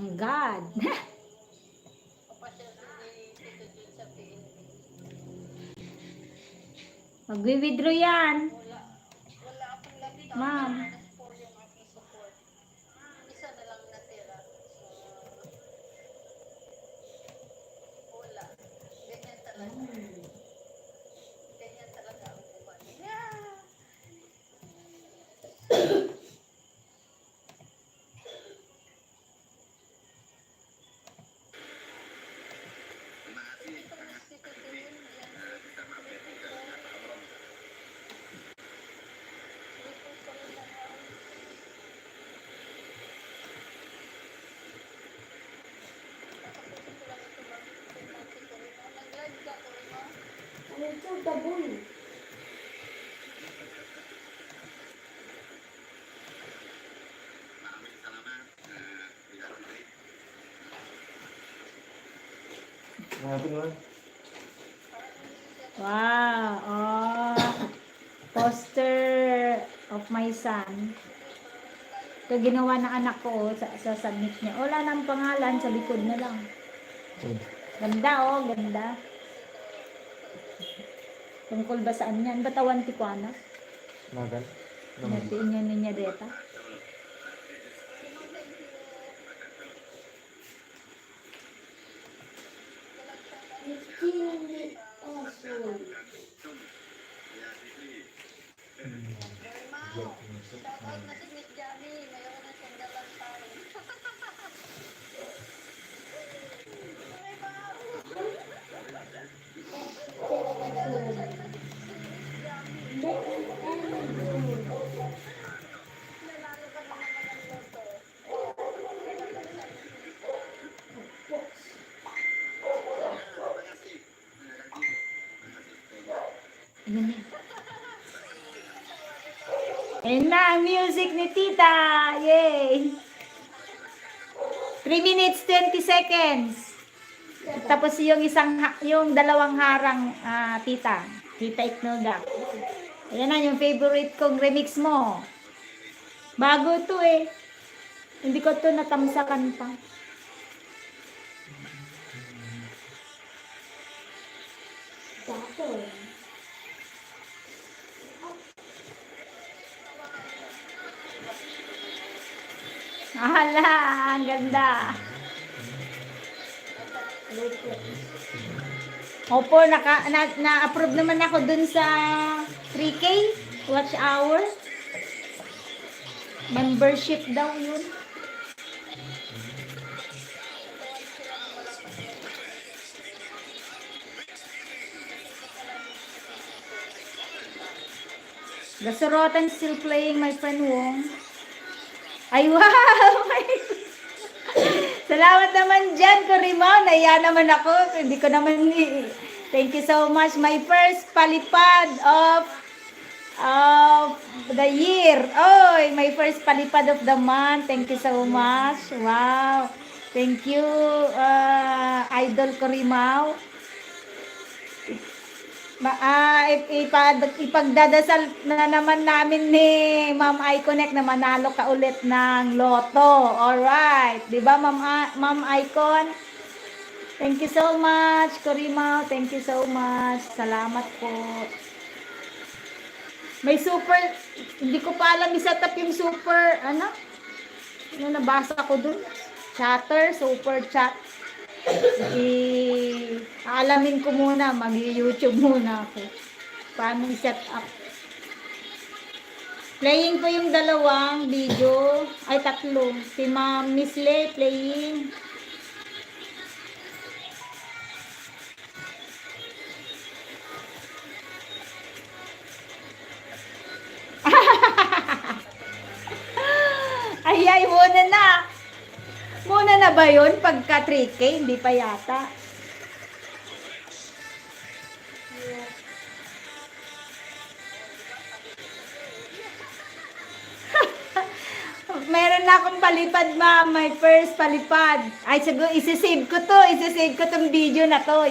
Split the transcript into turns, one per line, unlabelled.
ng God. Magwi-withdraw yan. Ma'am. Wow, poster of my son. Ito ginawa ng anak ko sa submit niya. Wala nang pangalan, sa likod na lang. Ganda ganda. Tungkol ba saan yan? Batawan Tijuana?
Magan?
Natiin niya niya deta. Ayan na ang music ni Tita. Yay! 3 minutes 20 seconds. Tapos yung dalawang harang Tita. Tita Iknoga. Ayan na yung favorite kong remix mo. Bago to eh. Hindi ko to natamsakan pa. Bago eh. Hala, ang ganda. Opo, na-approve naman ako dun sa 3K watch hour. Membership daw yun. Gasorotan still playing, my friend Wong. Ay, wow! Salamat naman dyan, Corimao. Naiya naman ako. Hindi ko naman Thank you so much. My first palipad of the year. Oh, my first palipad of the month. Thank you so much. Wow. Thank you, Idol Corimao. Ipagdadasal na naman namin ni Ma'am Iconnect na manalo ka ulit ng loto. Alright. Diba, Ma'am Icon? Thank you so much, Corimao. Thank you so much. Salamat po. May super, hindi ko pa alam i-set up yung super, ano nabasa ko dun? Chatter, super chat. Aalamin ko muna, mag-YouTube muna ako. Paano i-set up. Playing ko yung dalawang video, ay tatlo. Si Ma'am Miss Lay playing. Ay, muna na. Muna na ba yun? Pagka 3K, hindi pa yata. Meron na akong palipad, ma'am. My first palipad. Ay, siguro, isisave ko to. Isisave ko tong video na to.